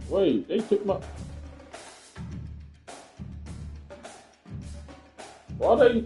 Wait, they took my... Why they...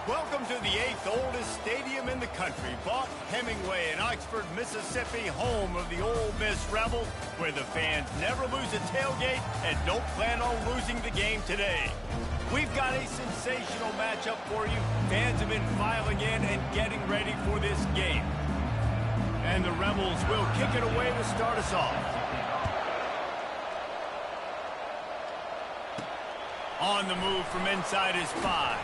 Welcome to the 8th oldest stadium in the country, Buck Hemingway in Oxford, Mississippi, home of the Ole Miss Rebels, where the fans never lose a tailgate and don't plan on losing the game today. We've got a sensational matchup for you. Fans have been filing in and getting ready for this game. And the Rebels will kick it away to start us off. On the move from inside his 5.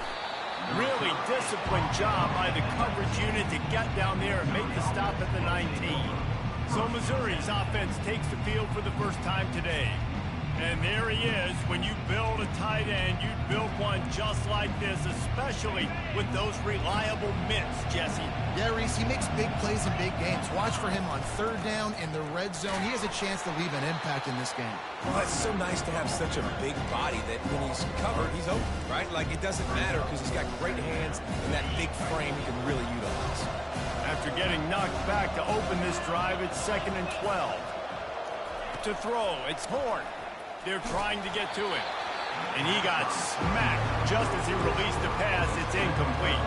Really disciplined job by the coverage unit to get down there and make the stop at the 19. So Missouri's offense takes the field for the first time today. And there he is. When you build a tight end, you build one just like this, especially with those reliable mitts, Jesse. Yeah, Reese, he makes big plays in big games. Watch for him on third down in the red zone. He has a chance to leave an impact in this game. Well, it's so nice to have such a big body that when he's covered, he's open, right? Like, it doesn't matter because he's got great hands and that big frame he can really utilize. After getting knocked back to open this drive, it's 2nd and 12. To throw, it's Horn. They're trying to get to it. And he got smacked just as he released the pass. It's incomplete.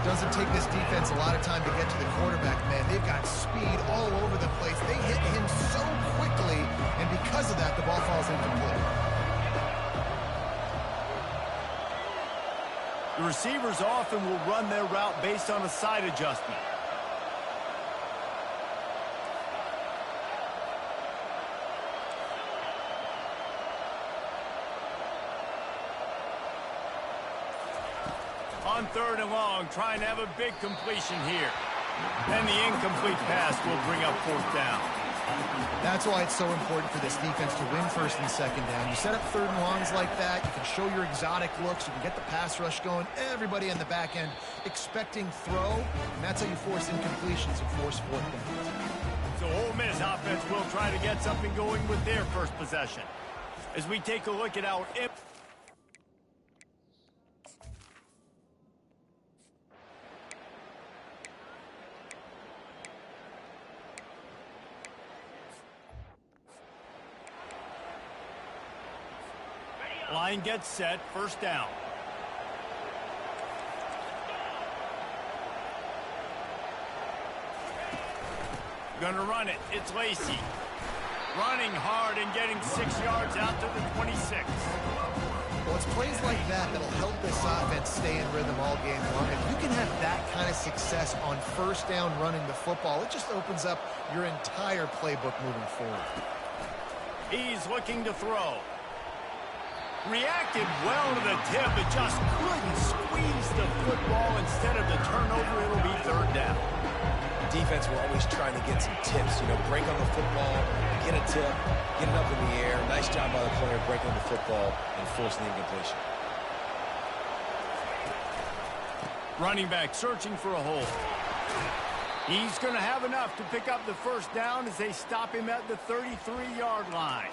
Doesn't take this defense a lot of time to get to the quarterback, man. They've got speed all over the place. They hit him so quickly, and because of that, the ball falls incomplete. The receivers often will run their route based on a side adjustment. On 3rd and long, trying to have a big completion here. And the incomplete pass will bring up 4th down. That's why it's so important for this defense to win 1st and 2nd down. You set up 3rd and longs like that, you can show your exotic looks, you can get the pass rush going, everybody in the back end expecting throw, and that's how you force incompletions and force 4th downs. So Ole Miss offense will try to get something going with their first possession. As we take a look at our... Line gets set, 1st down. Gonna run it, it's Lacey. Running hard and getting 6 yards out to the 26. Well, it's plays like that that'll help this offense stay in rhythm all game long. If you can have that kind of success on 1st down running the football, it just opens up your entire playbook moving forward. He's looking to throw. Reacted well to the tip, but just couldn't squeeze the football. Instead of the turnover, it'll be 3rd down. Defense will always trying to get some tips, you know, break on the football, get a tip, get it up in the air. Nice job by the player breaking on the football and forcing the incompletion. Running back searching for a hole. He's going to have enough to pick up the 1st down as they stop him at the 33-yard line.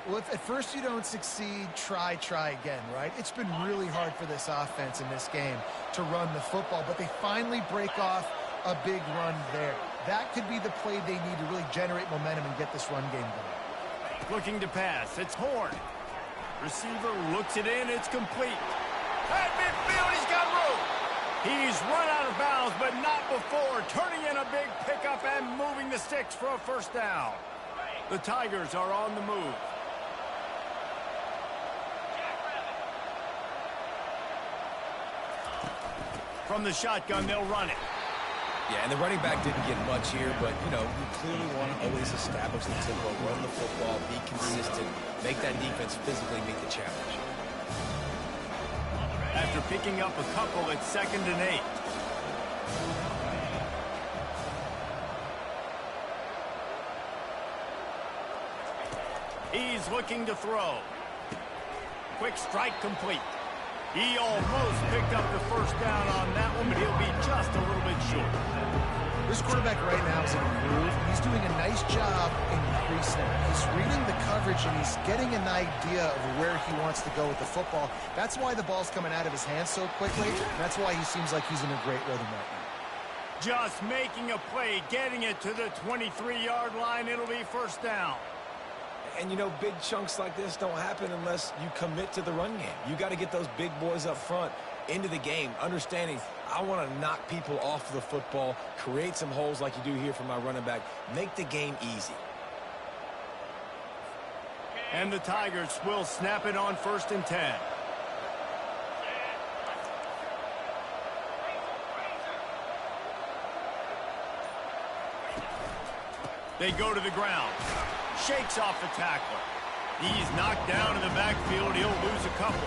Well, if at first you don't succeed, try again, right? It's been really hard for this offense in this game to run the football, but they finally break off a big run there. that could be the play they need to really generate momentum and get this run game going. Looking to pass. It's Horn. Receiver looks it in. It's complete. At midfield, he's got room. He's run out of bounds, but not before. Turning in a big pickup and moving the sticks for a first down. The Tigers are on the move. From the shotgun, they'll run it. Yeah, and the running back didn't get much here, but, you know, you clearly want to always establish the tempo, run the football, be consistent, make that defense physically meet the challenge. After picking up a couple, it's 2nd and 8. He's looking to throw. Quick strike complete. He almost picked up the first down on that one, but he'll be just a little bit short. This quarterback right now is in a groove. He's doing a nice job increasing it. He's reading the coverage, and he's getting an idea of where he wants to go with the football. That's why the ball's coming out of his hands so quickly. That's why he seems like he's in a great rhythm right now. Just making a play, getting it to the 23-yard line. It'll be first down. And, you know, big chunks like this don't happen unless you commit to the run game. You got to get those big boys up front into the game, understanding I want to knock people off the football, create some holes like you do here for my running back, make the game easy. And the Tigers will snap it on 1st and 10. They go to the ground. Shakes off the tackler. He's knocked down in the backfield. He'll lose a couple.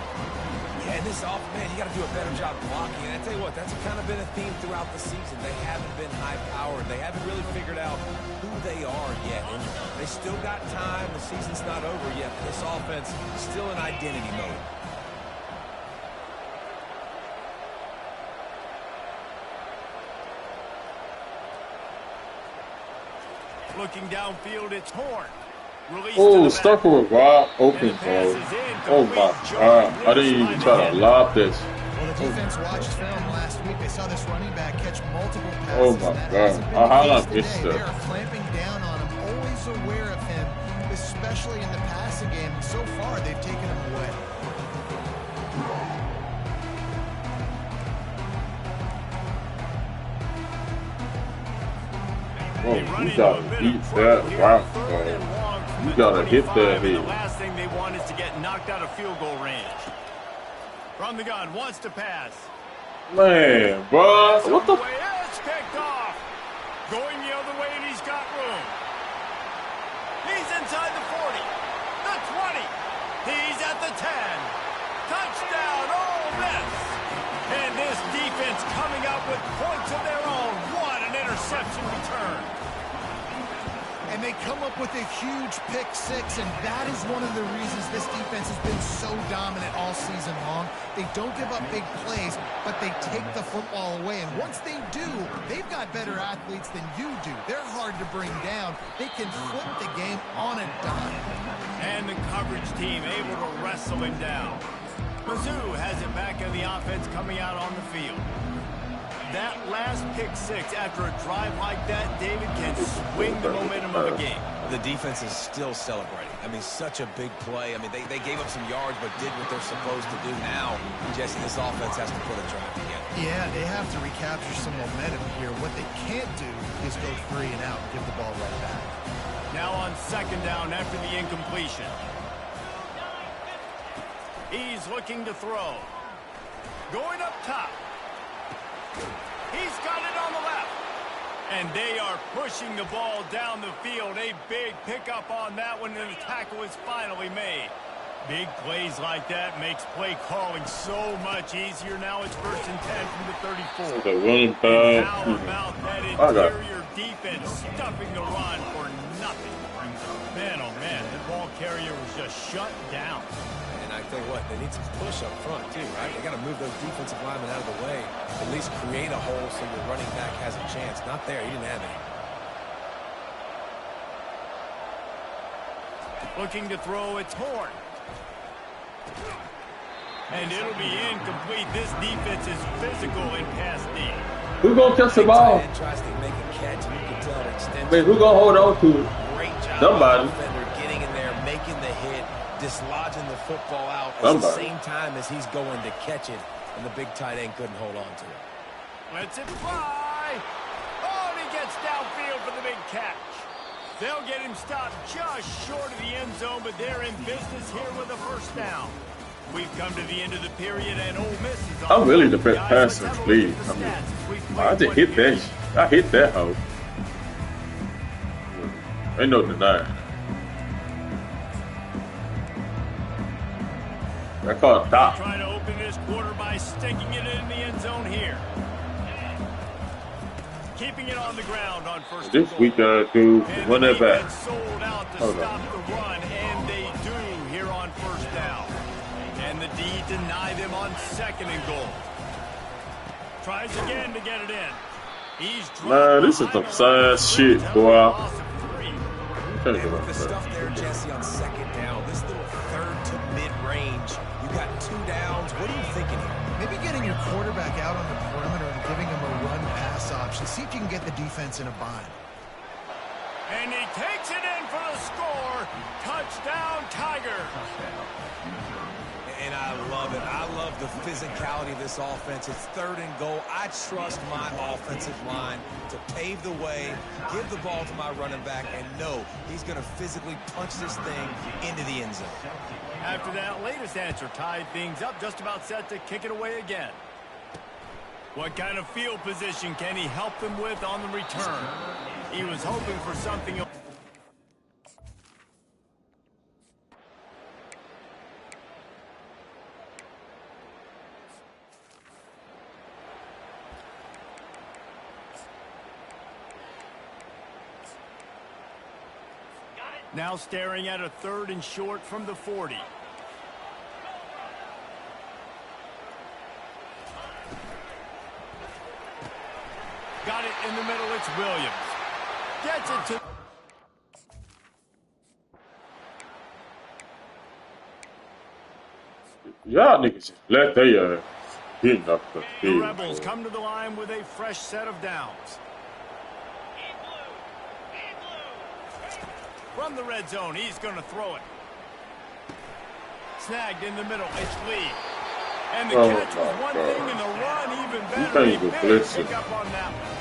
Yeah, and this man, you got to do a better job blocking. And I tell you what, that's kind of been a theme throughout the season. They haven't been high-powered. They haven't really figured out who they are yet. And they still got time. The season's not over yet. This offense is still in identity mode. Looking downfield, it's Horn. Oh, stuff with a wide open, bro. Oh my God. I didn't even try to lob this. Well, the defense watched film last week. They saw this running back catch multiple passes. Oh my God. I missed They that. are clamping down on him, always aware of him, especially in the passing game. And so far, they've taken him away. Oh, you gotta beat that route, bro. You gotta hit that The head. last thing they want is to get knocked out of field goal range. From the gun, wants to pass. Man, bro. What the? It's picked off. Going the other way, and he's got room. He's inside the 40. The 20. He's at the 10. Touchdown, Ole Miss. And this defense coming up with points of their own. What an interception return. And they come up with a huge pick six, and that is one of the reasons this defense has been so dominant all season long. They don't give up big plays, but they take the football away. And once they do, they've got better athletes than you do. They're hard to bring down. They can flip the game on a dime. And the coverage team able to wrestle him down. Mizzou has it back in the offense coming out on the field. That last pick six after a drive like that, David, can swing the momentum of a game. The defense is still celebrating. I mean, such a big play. I mean, they gave up some yards but did what they're supposed to do. Now, Jesse, this offense has to put a drive together. Yeah, they have to recapture some momentum here. What they can't do is go 3 and out and give the ball right back. Now on 2nd down after the incompletion. He's looking to throw. Going up top. He's got it on the left. And they are pushing the ball down the field. A big pickup on that one, and the tackle is finally made. Big plays like that makes play calling so much easier. Now it's 1st and 10 from the 34. The running How back. about that interior defense stuffing the run for nothing? Man, oh man, the ball carrier was just shut down. And I tell you what, they need some push up front too, right? They got to move those defensive linemen out of the way. At least create a hole so your running back has a chance. Not there. He didn't have any. Looking to throw, it's Horn. And it'll be incomplete. This defense is physical in pass D. Who gonna catch the Big ball? tight end tries to make a catch, and you can tell it extends. I mean, who gonna hold on to it? Great job Somebody. by the defender getting in there, making the hit, dislodging the football out at Somebody. the same time as he's going to catch it, and the big tight end couldn't hold on to it. Lets it fly. Oh, and he gets downfield for the big catch. They'll get him stopped just short of the end zone, but they're in business here with a first down. We've come to the end of the period, and Ole Miss is on. I'm really the best passer, please. I mean, I just hit that. I hit that hoe. Ain't no denying. I call it top. Try to open this quarter by sticking it in the end zone here. Keeping it on the ground on first. This week, dude, run that back. Sold out to stop the run, and they do here on first down. And the D deny them on second and goal. Tries again to get it in. He's Man, this is some sad shit, boy. And with the stuff there, Jesse, on second down, this little third to mid-range, you got 2 downs. What are you thinking here? Maybe getting your quarterback out on the perimeter and giving him a run-pass option. See if you can get the defense in a bind. And he takes it in for the score. Touchdown, Tiger. And I love it. I love the physicality of this offense. It's third and goal. I trust my offensive line to pave the way, give the ball to my running back, and know he's going to physically punch this thing into the end zone. After that latest answer tied things up, just about set to kick it away again. What kind of field position can he help them with on the return? He was hoping for something. Now staring at a third and short from the 40. Got it in the middle. It's Williams. Gets it to... Y'all niggas just let they getting up the The field. Rebels come to the line with a fresh set of downs. From the red zone, he's going to throw it. Snagged in the middle. It's Lee. And the catch was one thing, and the run even better. He made pick up on that one.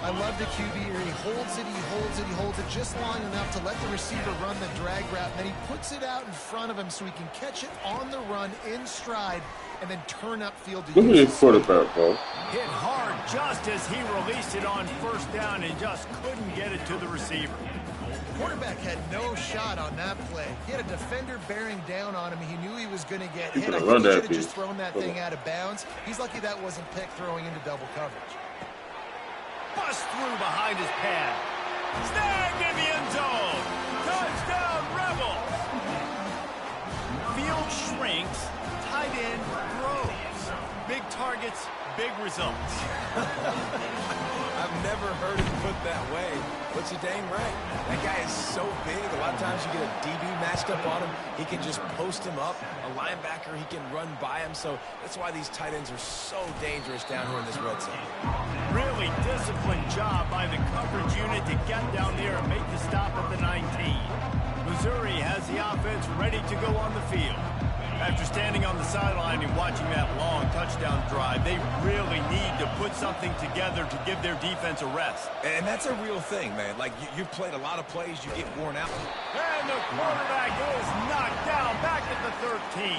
I love the QB here. He holds it, he holds it, he holds it just long enough to let the receiver run the drag route. Then he puts it out in front of him so he can catch it on the run in stride and then turn upfield to Look at use this quarterback, bro. Hit hard just as he released it on first down and just couldn't get it to the receiver. Quarterback had no shot on that play. He had a defender bearing down on him. He knew he was going to get hit. I think he should have just thrown that thing out of bounds. He's lucky that wasn't picked throwing into double coverage. Bust through behind his pad. Snagged in the end zone. Touchdown, Rebels. Field shrinks. Tight end grows. Big targets, big results. I've never heard it put that way, but you're dang right. That guy is so big. A lot of times you get a DB matched up on him. He can just post him up. A linebacker, he can run by him. So that's why these tight ends are so dangerous down here in this red zone. Really disciplined job by the coverage unit to get down there and make the stop at the 19. Missouri has the offense ready to go on the field. After standing on the sideline and watching that long touchdown drive, they really need to put something together to give their defense a rest. And that's a real thing, man. Like, you've played a lot of plays, you get worn out. And the quarterback is knocked down back at the 13.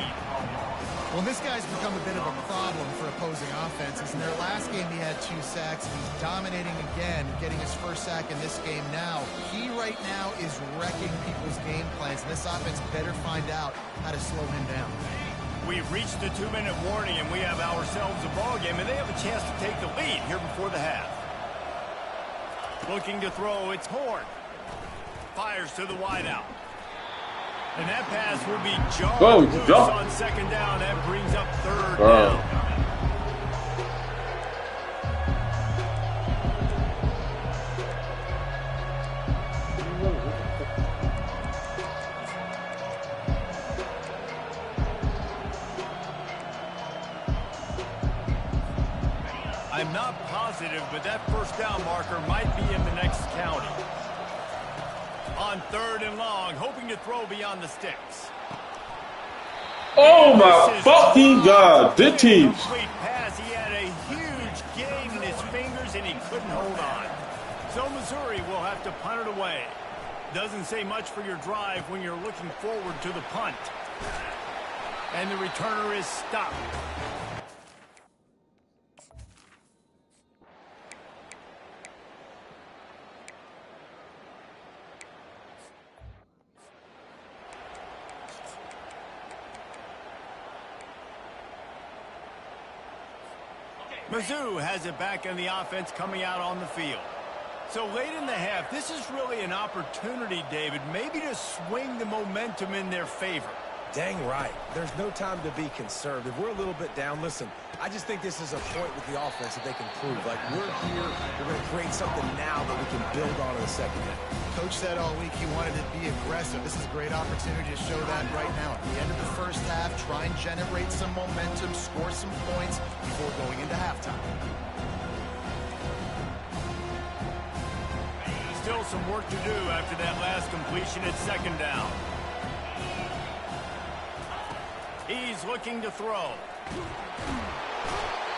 Well, this guy's become a bit of a problem for opposing offenses. In their last game, he had 2 sacks. He's dominating again, getting his first sack in this game now. He right now is wrecking people's game plans, and this offense better find out how to slow him down. We've reached the 2-minute warning, and we have ourselves a ball game, and they have a chance to take the lead here before the half. Looking to throw, it's Horn. Fires to the wideout. And that pass will be jarred loose on second down. That brings up third down. I'm not positive positive, but that first down marker might be in the next county. On 3rd and long, hoping to throw beyond the sticks. Oh my fucking God! This team. Pass. He had a huge gain in his fingers and he couldn't hold on. So Missouri will have to punt it away. Doesn't say much for your drive when you're looking forward to the punt. And the returner is stopped. Mizzou has it back in the offense coming out on the field. So late in the half, this is really an opportunity, David, maybe to swing the momentum in their favor. Dang right. There's no time to be conservative. We're a little bit down. Listen, I just think this is a point with the offense that they can prove. Like, we're here, we're going to create something now that we can build on in the second half. Coach said all week he wanted to be aggressive. This is a great opportunity to show that right now. At the end of the first half, try and generate some momentum, score some points before going into halftime. Still some work to do after that last completion at 2nd down. He's looking to throw.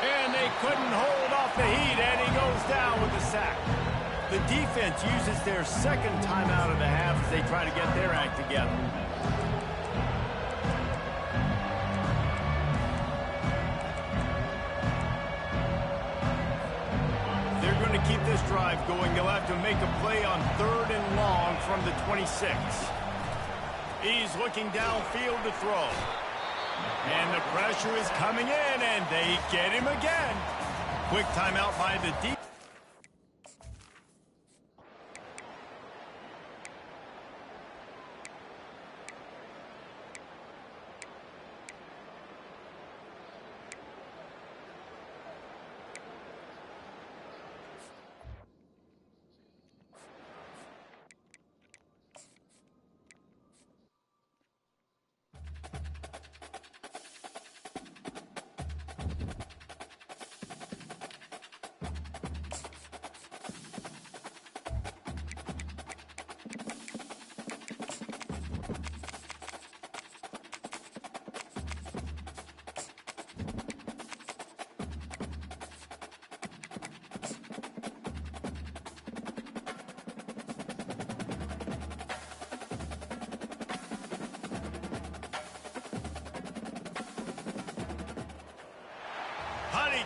And they couldn't hold off the heat, and he goes down with a sack. The defense uses their second timeout of the half as they try to get their act together. They're going to keep this drive going. They'll have to make a play on 3rd and long from the 26. He's looking downfield to throw. And the pressure is coming in, and they get him again. Quick timeout by the defense.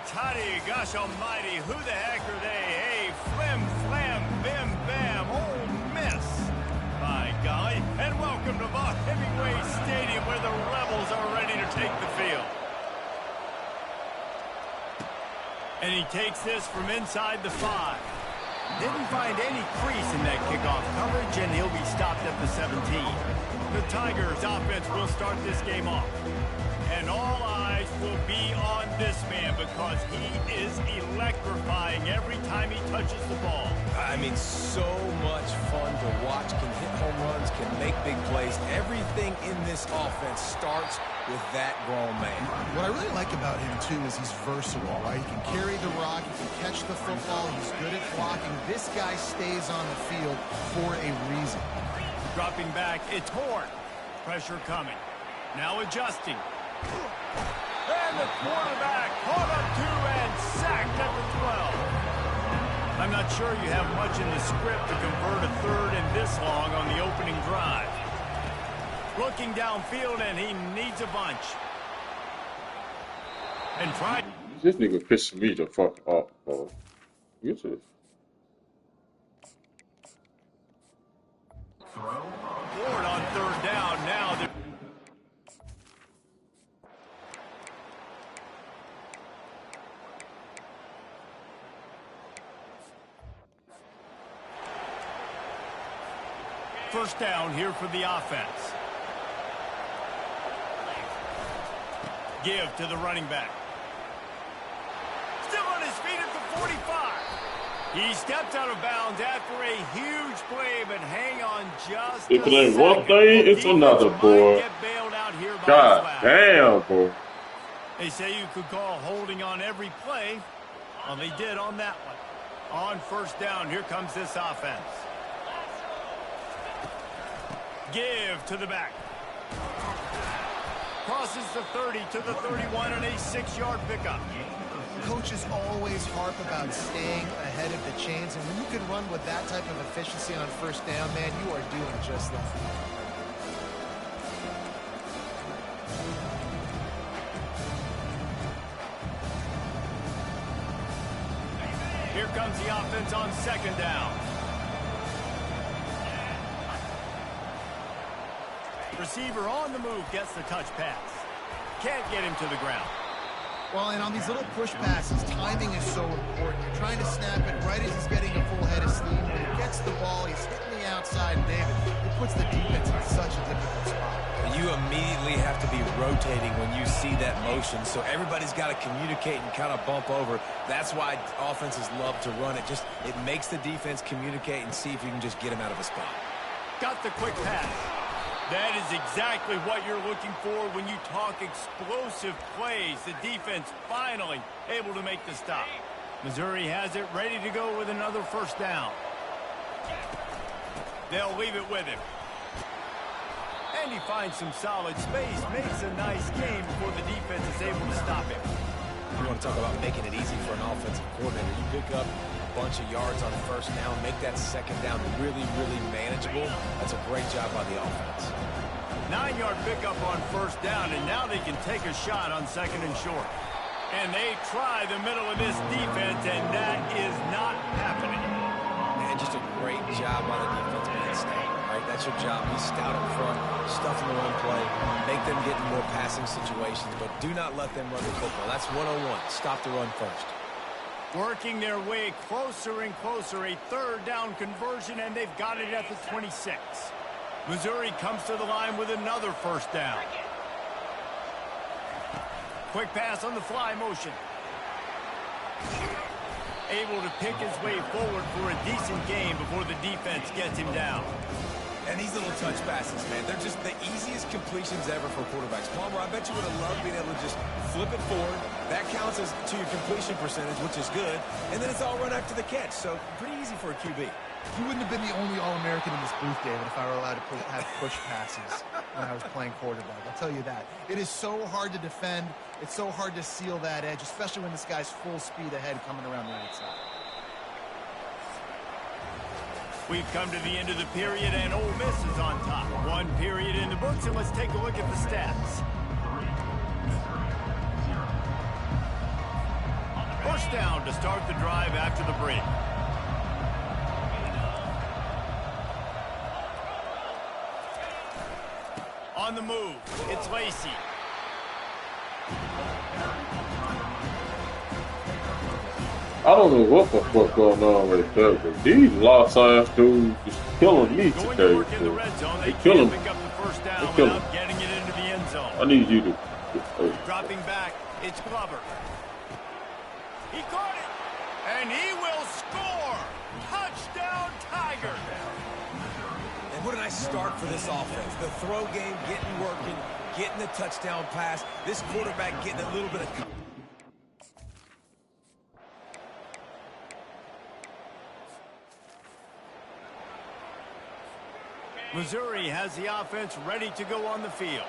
Toddy, gosh almighty, who the heck are they? Hey, flim, flam, bim, bam, Ole Miss. By golly, and welcome to Vaught Hemingway Stadium where the Rebels are ready to take the field. And he takes this from inside the 5. Didn't find any crease in that kickoff coverage, and he'll be stopped at the 17. The Tigers offense will start this game off. And all eyes will be on this man because he is electrifying every time he touches the ball. I mean, so much fun to watch. Can hit home runs, can make big plays. Everything in this offense starts with that grown man. What I really like about him, too, is he's versatile, right? He can carry the rock, he can catch the football, he's good at blocking. This guy stays on the field for a reason. Dropping back, it's Horn. Pressure coming. Now adjusting. And the quarterback caught up 2 and sacked at the 12. I'm not sure you have much in the script to convert a 3rd and this long on the opening drive. Looking downfield, and he needs a bunch. And try. This nigga pissing me the fuck off, bro. Get this. Ford on 3rd down now. First down here for the offense. Give to the running back. Still on his feet at the 45. He stepped out of bounds after a huge play, but hang on just if it ain't one thing, it's another, boy. God damn, boy. They say you could call holding on every play, Well, they did on that one. On first down, here comes this offense. Give to the back. Crosses the 30 to the 31 and a 6-yard pickup. Coaches always harp about staying ahead of the chains, and when you can run with that type of efficiency on first down, man, you are doing just that. Here comes the offense on second down. Receiver on the move gets the touch pass. Can't get him to the ground. Well, and on these little push passes, timing is so important. You're trying to snap it right as he's getting a full head of steam. When he gets the ball, he's hitting the outside, and David, it puts the defense in such a difficult spot. You immediately have to be rotating when you see that motion, so everybody's got to communicate and kind of bump over. That's why offenses love to run it. It makes the defense communicate and see if you can just get him out of a spot. Got the quick pass. That is exactly what you're looking for when you talk explosive plays. The defense finally able to make the stop. Missouri has it ready to go with another first down. They'll leave it with him. And he finds some solid space, makes a nice game before the defense is able to stop him. You want to talk about making it easy for an offensive coordinator. You pick up a bunch of yards on first down, make that second down really, really manageable. That's a great job by the offense. 9-yard pickup on first down, and now they can take a shot on second and short. And they try the middle of this defense, and that is not happening. Man, just a great job by the defense being stout. Right, that's your job. Be stout up front, stuff in the run play, make them get in more passing situations, but do not let them run the football. That's 101. Stop the run first. Working their way closer and closer, a third down conversion, and they've got it at the 26. Missouri comes to the line with another first down. Quick pass on the fly motion. Able to pick his way forward for a decent game before the defense gets him down. And these little touch passes, man, they're just the easiest completions ever for quarterbacks. Palmer, I bet you would have loved being able to just flip it forward. That counts as to your completion percentage, which is good. And then it's all run after the catch, so pretty easy for a QB. You wouldn't have been the only All-American in this booth, David, if I were allowed to have push passes when I was playing quarterback. I'll tell you that. It is so hard to defend. It's so hard to seal that edge, especially when this guy's full speed ahead coming around the outside. We've come to the end of the period, and Ole Miss is on top. One period in the books, and let's take a look at the stats. First down to start the drive after the break. On the move, it's Lacey. I don't know what the fuck going on right there, but these Los Angeles dudes is killing me Going today. to work in the red zone, they killing can't me. pick up the first down Killing without getting it into the end zone. I need you to. Dropping back, it's Glover. He caught it, and he will score. Touchdown, Tiger. And what a nice start for this offense. The throw game getting working, getting the touchdown pass. This quarterback getting a little bit of... Missouri has the offense ready to go on the field.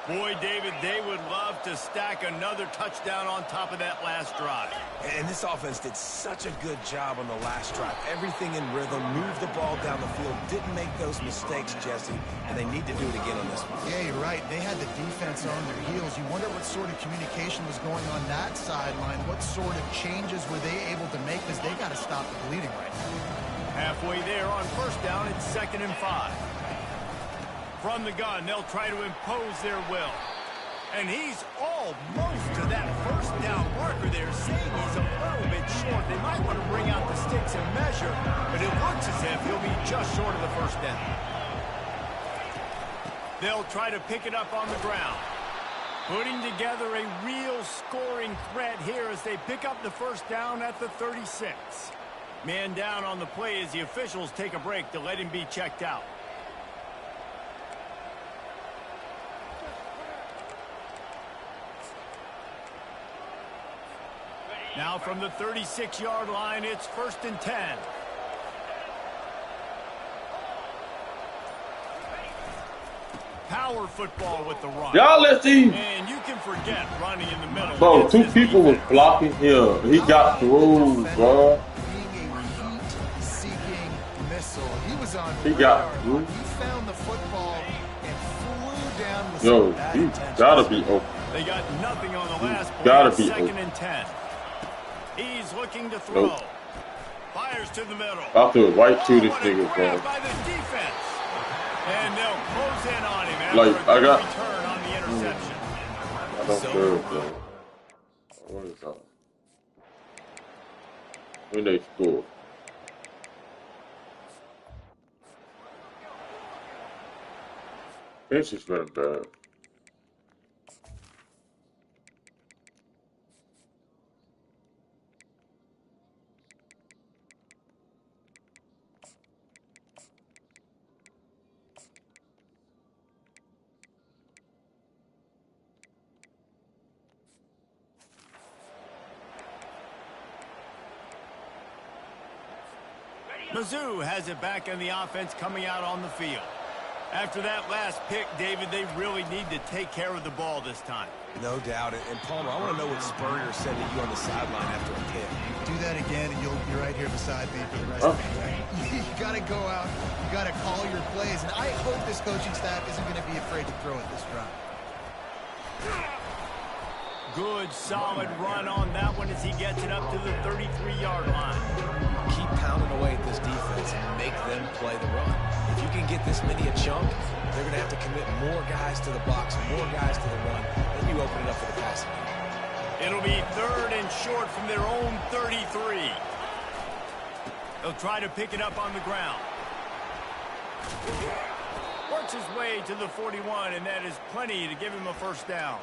Boy, David, they would love to stack another touchdown on top of that last drive. And this offense did such a good job on the last drive. Everything in rhythm, moved the ball down the field, didn't make those mistakes, Jesse, and they need to do it again on this one. Yeah, you're right. They had the defense on their heels. You wonder what sort of communication was going on that sideline. What sort of changes were they able to make, because they got to stop the bleeding right now. Halfway there on first down, it's 2nd and 5. From the gun, they'll try to impose their will. And he's almost to that first down marker there, saying he's a little bit short. They might want to bring out the sticks and measure, but it looks as if he'll be just short of the first down. They'll try to pick it up on the ground. Putting together a real scoring threat here as they pick up the first down at the 36. Man down on the play as the officials take a break to let him be checked out. Now from the 36-yard line, it's 1st and 10. Power football with the run. Y'all let these. And you can forget running in the middle. Bro, 2 people was blocking him. He got through, bro. Being a heat-seeking missile. He was on He got through. He found the football and flew down with Yo, some bad he intentions. gotta be open. They got nothing on the last play. Gotta be 2nd open. and 10. He's looking to throw. Nope. Fires to the middle. I feel right to this what a nigga, grab bro. by the defense. And they'll close in on him after Like, a I good got- return on the interception. I don't care, bro. What is that? When they score. This is very bad. Mizzou has it back in the offense coming out on the field. After that last pick, David, they really need to take care of the ball this time. No doubt. And Palmer, I want to know what Spurrier said to you on the sideline after a pick. Do that again, and you'll be right here beside me for the rest of the game. You got to go out. You got to call your plays. And I hope this coaching staff isn't going to be afraid to throw it this drive. Good, solid run on that one as he gets it up to the 33-yard line. Keep pounding away at this defense and make them play the run. If you can get this many a chunk, they're going to have to commit more guys to the box, more guys to the run, then you open it up for the passing game. It'll be 3rd and short from their own 33. They'll try to pick it up on the ground. Works his way to the 41, and that is plenty to give him a 1st down.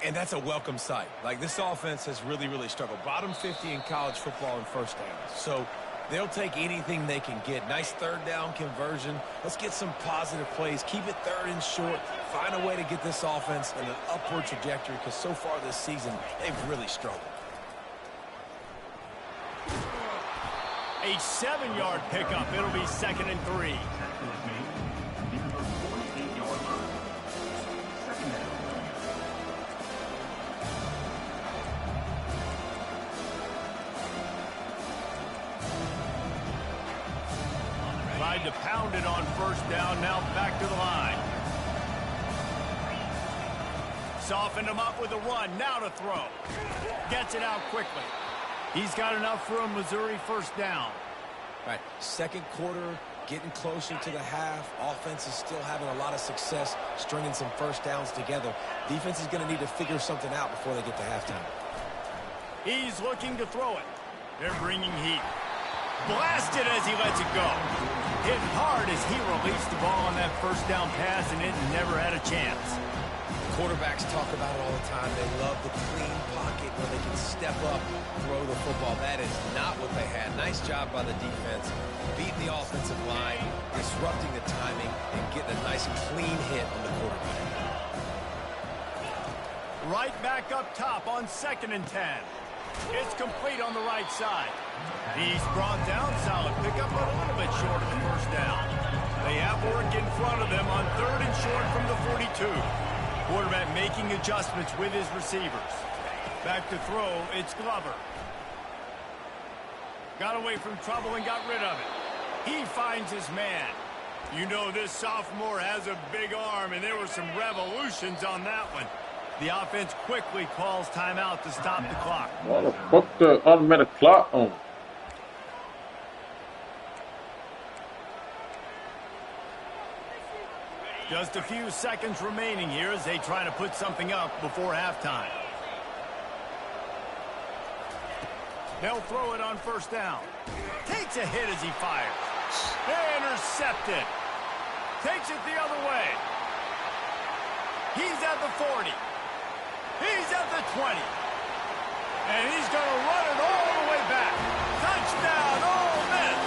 And that's a welcome sight. Like, this offense has really, really struggled. Bottom 50 in college football in 1st downs. So they'll take anything they can get. Nice 3rd down conversion. Let's get some positive plays. Keep it 3rd and short. Find a way to get this offense in an upward trajectory because so far this season, they've really struggled. A 7-yard pickup. It'll be 2nd and 3. Tried to pound it on 1st down, now back to the line. Softened him up with a run, now to throw. Gets it out quickly. He's got enough for a Missouri 1st down. Right, 2nd quarter, getting closer to the half. Offense is still having a lot of success stringing some 1st downs together. Defense is going to need to figure something out before they get to halftime. He's looking to throw it. They're bringing heat. Blasted as he lets it go. Hit hard as he released the ball on that 1st down pass, and it never had a chance. Quarterbacks talk about it all the time. They love the clean pocket where they can step up, throw the football. That is not what they had. Nice job by the defense, beating the offensive line, disrupting the timing, and getting a nice clean hit on the quarterback. Right back up top on 2nd and 10. It's complete on the right side. He's brought down, solid pickup, but a little bit short of the 1st down. They have work in front of them on 3rd and short from the 42. Quarterback making adjustments with his receivers. Back to throw, it's Glover. Got away from trouble and got rid of it. He finds his man. You know this sophomore has a big arm, and there were some revolutions on that one. The offense quickly calls timeout to stop the clock. Why the fuck the automatic clock on? Just a few seconds remaining here as they try to put something up before halftime. They'll throw it on 1st down. Takes a hit as he fires. Intercepted. Takes it the other way. He's at the 40. He's at the 20. And he's going to run it all the way back. Touchdown, Ole Miss.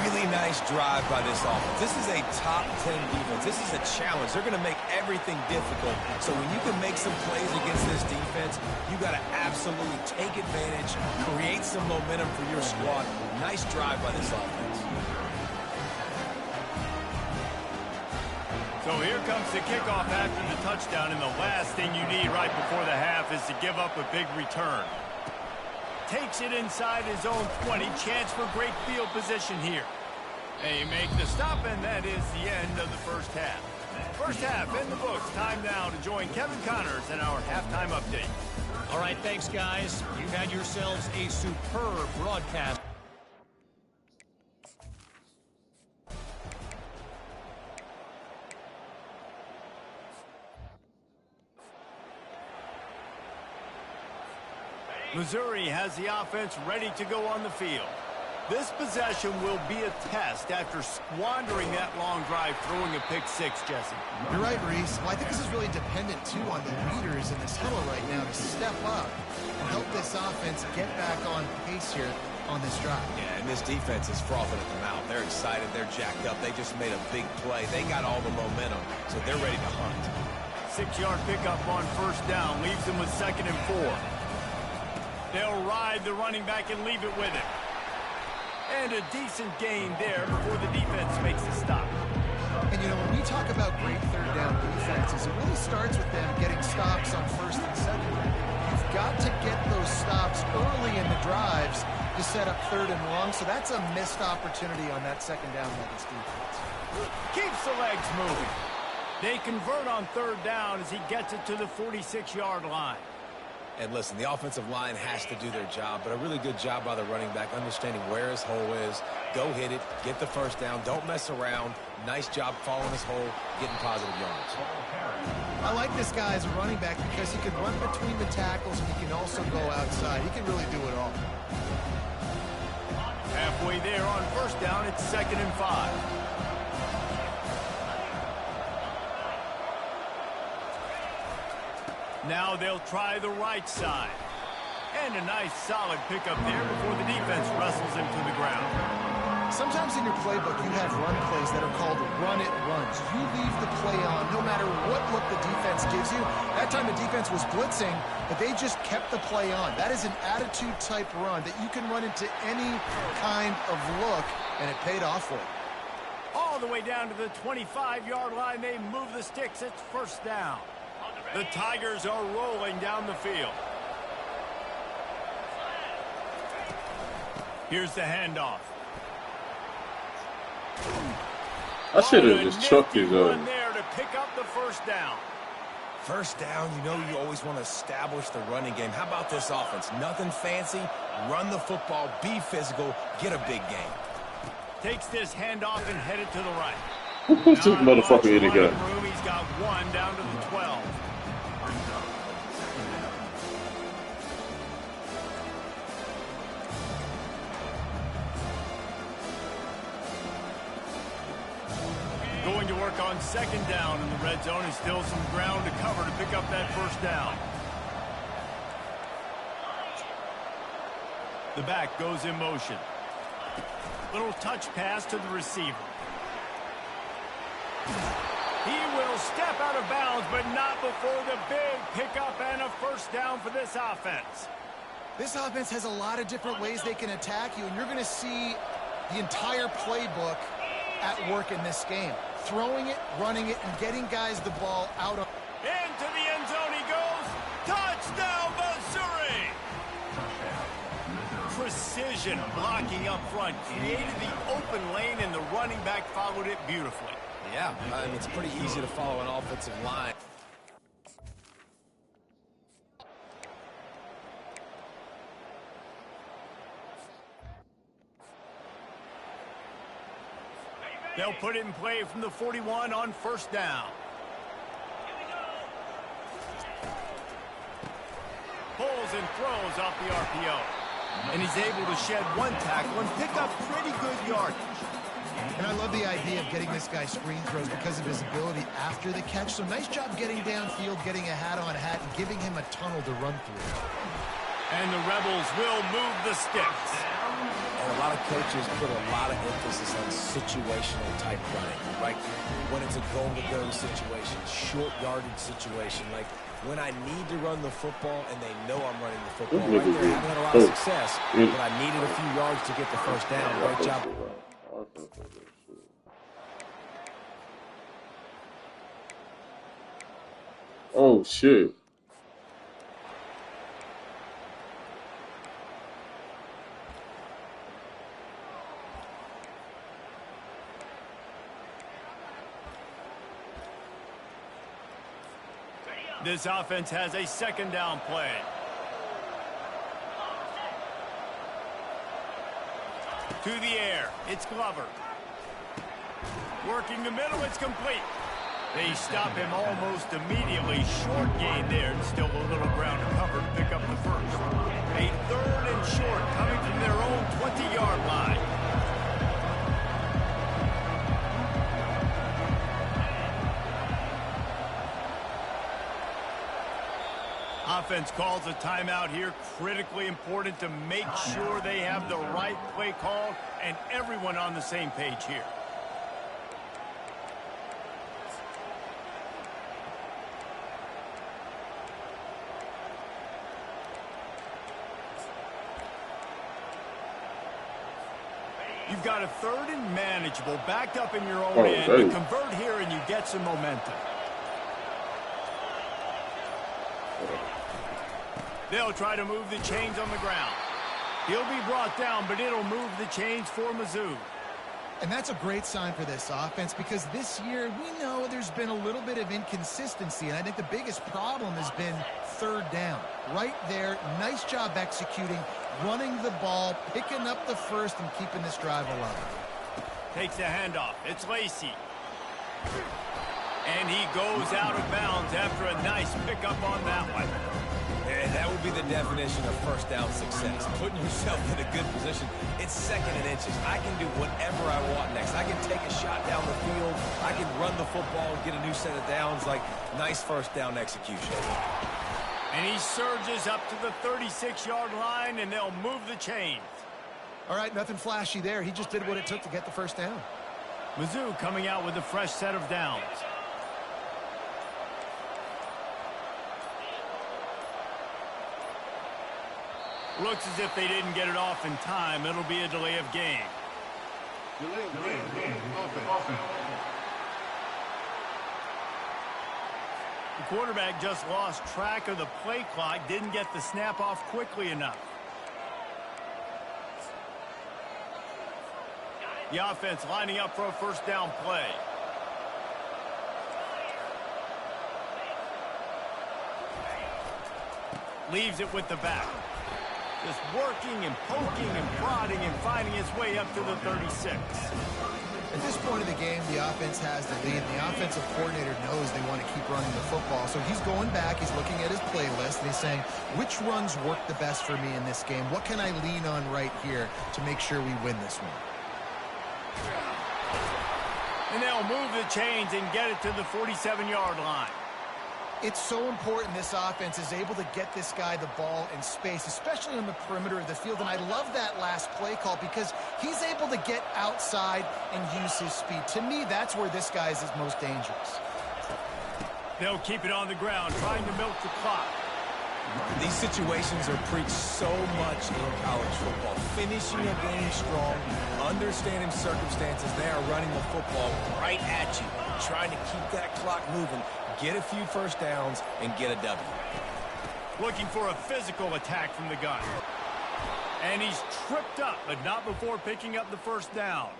Really nice drive by this offense. This is a top 10 defense. This is a challenge. They're going to make everything difficult. So when you can make some plays against this defense, you got to absolutely take advantage, create some momentum for your squad. Nice drive by this offense. So here comes the kickoff after the touchdown, and the last thing you need right before the half is to give up a big return. Takes it inside his own 20. Chance for great field position here. They make the stop, and that is the end of the first half. First half in the books. Time now to join Kevin Connors in our halftime update. All right, thanks, guys. You had yourselves a superb broadcast. Missouri has the offense ready to go on the field. This possession will be a test after squandering that long drive, throwing a pick six, Jesse. You're right, Reese. Well, I think this is really dependent, too, on the leaders in this huddle right now to step up and help this offense get back on pace here on this drive. Yeah, and this defense is frothing at the mouth. They're excited. They're jacked up. They just made a big play. They got all the momentum, so they're ready to hunt. 6-yard pickup on first down leaves them with 2nd and 4. They'll ride the running back and leave it with him. And a decent gain there before the defense makes the stop. And, you know, when we talk about great third down defenses, it really starts with them getting stops on first and second. You've got to get those stops early in the drives to set up 3rd and long, so that's a missed opportunity on that second down by this defense. Keeps the legs moving. They convert on 3rd down as he gets it to the 46-yard line. And listen, the offensive line has to do their job, but a really good job by the running back, understanding where his hole is. Go hit it, get the first down, don't mess around. Nice job following his hole, getting positive yards. I like this guy as a running back because he can run between the tackles and he can also go outside. He can really do it all. Halfway there on first down, it's 2nd and 5. Now they'll try the right side. And a nice solid pickup there before the defense wrestles him to the ground. Sometimes in your playbook you have run plays that are called run-it runs. You leave the play on no matter what look the defense gives you. That time the defense was blitzing, but they just kept the play on. That is an attitude-type run that you can run into any kind of look, and it paid off for you. All the way down to the 25-yard line, they move the sticks. It's first down. The Tigers are rolling down the field. Here's the handoff. I should have just chucked his run there to pick up the first down. First down, you know you always want to establish the running game. How about this offense? Nothing fancy. Run the football, be physical, get a big gain. Takes this handoff and headed to the right. Who's this motherfucker in again? He's got 1 down to the 12. Going to work on 2nd down in the red zone, and still some ground to cover to pick up that first down. The back goes in motion. Little touch pass to the receiver. He will step out of bounds, but not before the big pickup and a first down for this offense. This offense has a lot of different ways they can attack you, and you're going to see the entire playbook at work in this game. Throwing it, running it, and getting guys the ball out of. Into the end zone he goes. Touchdown, Missouri! Precision blocking up front. Created the open lane, and the running back followed it beautifully. Yeah, it's pretty easy to follow an offensive line. They'll put it in play from the 41 on first down. Pulls and throws off the RPO. And he's able to shed 1 tackle and pick up pretty good yardage. And I love the idea of getting this guy screen throws because of his ability after the catch. So nice job getting downfield, getting a hat-on-hat, and giving him a tunnel to run through. And the Rebels will move the sticks. And a lot of coaches put a lot of emphasis on situational type running, right? When it's a goal-to-go situation, short yardage situation, like when I need to run the football and they know I'm running the football. Right there, I haven't had a lot of success, but I needed a few yards to get the first down. Great job. Oh, shit. This offense has a second down play. To the air, it's Glover. Working the middle, it's complete. They stop him almost immediately. Short gain there, and still a little ground to cover to pick up the first. A third and short coming from their own 20-yard line. Offense calls a timeout here. Critically important to make sure they have the right play call and everyone on the same page here. You've got a third and manageable, backed up in your own end. You convert here and you get some momentum. They'll try to move the chains on the ground. He'll be brought down, but it'll move the chains for Mizzou. And that's a great sign for this offense because this year we know there's been a little bit of inconsistency, and I think the biggest problem has been third down. Right there, nice job executing, running the ball, picking up the first, and keeping this drive alive. Takes a handoff. It's Lacey. And he goes out of bounds after a nice pickup on that one. And that would be the definition of first down success. Putting yourself in a good position. It's second and inches. I can do whatever I want next. I can take a shot down the field. I can run the football and get a new set of downs. Like, nice first down execution. And he surges up to the 36-yard line, and they'll move the chains. All right, nothing flashy there. He just did what it took to get the first down. Mizzou coming out with a fresh set of downs. Looks as if they didn't get it off in time. It'll be a delay of game. The quarterback just lost track of the play clock, didn't get the snap off quickly enough. The offense lining up for a first down play. Leaves it with the back. Just working and poking and prodding and finding his way up to the 36. At this point of the game, the offense has the lead. The offensive coordinator knows they want to keep running the football. So he's going back, he's looking at his playlist, and he's saying, which runs work the best for me in this game? What can I lean on right here to make sure we win this one? And they'll move the chains and get it to the 47-yard line. It's so important this offense is able to get this guy the ball in space, especially on the perimeter of the field. And I love that last play call because he's able to get outside and use his speed. To me, that's where this guy is most dangerous. They'll keep it on the ground, trying to milk the clock. These situations are preached so much in college football. Finishing a game strong, understanding circumstances. They are running the football right at you, trying to keep that clock moving, get a few first downs, and get a W. Looking for a physical attack from the gun. And he's tripped up, but not before picking up the first down.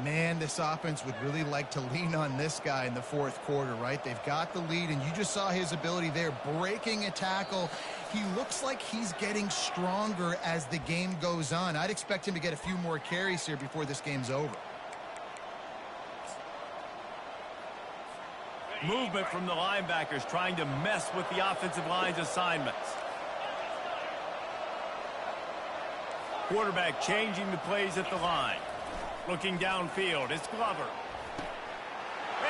Man, this offense would really like to lean on this guy in the fourth quarter, right? They've got the lead, and you just saw his ability there, breaking a tackle. He looks like he's getting stronger as the game goes on. I'd expect him to get a few more carries here before this game's over. Movement from the linebackers trying to mess with the offensive line's assignments. Quarterback changing the plays at the line. Looking downfield, it's Glover.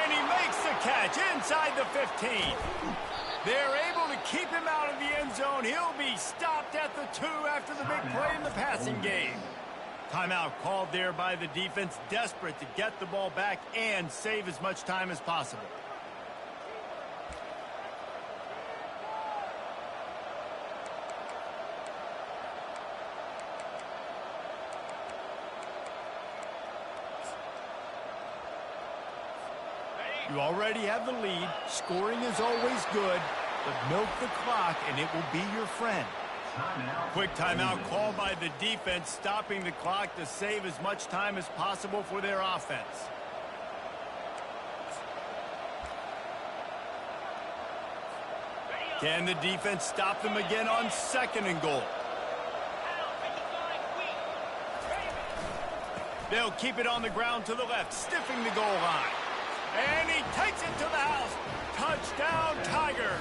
And he makes the catch inside the 15. They're able to keep him out of the end zone. He'll be stopped at the 2 after the big play in the passing game. Timeout called there by the defense, desperate to get the ball back and save as much time as possible. You already have the lead. Scoring is always good, but milk the clock and it will be your friend. Quick timeout called by the defense, stopping the clock to save as much time as possible for their offense. Can the defense stop them again on 2nd and goal? They'll keep it on the ground to the left, stiffing the goal line. And he takes it to the house. Touchdown, Tigers.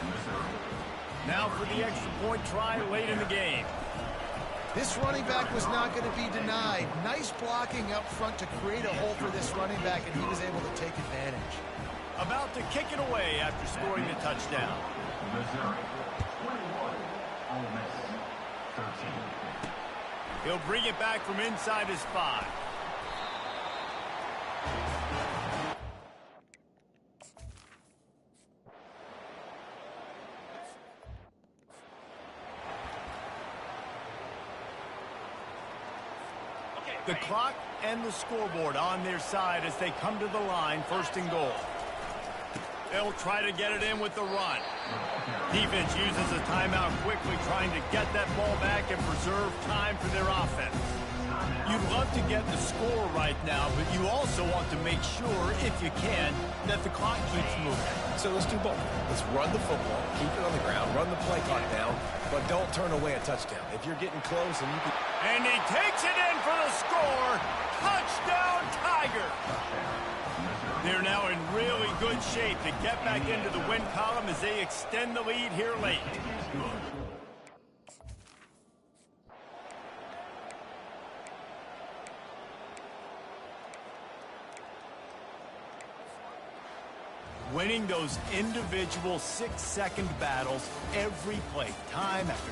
Now for the extra point try late in the game. This running back was not going to be denied. Nice blocking up front to create a hole for this running back, and he was able to take advantage. About to kick it away after scoring the touchdown. He'll bring it back from inside his 5. The clock and the scoreboard on their side as they come to the line, 1st and goal. They'll try to get it in with the run. Defense uses a timeout quickly, trying to get that ball back and preserve time for their offense. You'd love to get the score right now, but you also want to make sure, if you can, that the clock keeps moving. So let's do both. Let's run the football, keep it on the ground, run the play clock down, but don't turn away a touchdown. If you're getting close and you can... And he takes it in for the score. Touchdown, Tiger. They're now in really good shape to get back into the win column as they extend the lead here late. Winning those individual 6-second battles every play, time after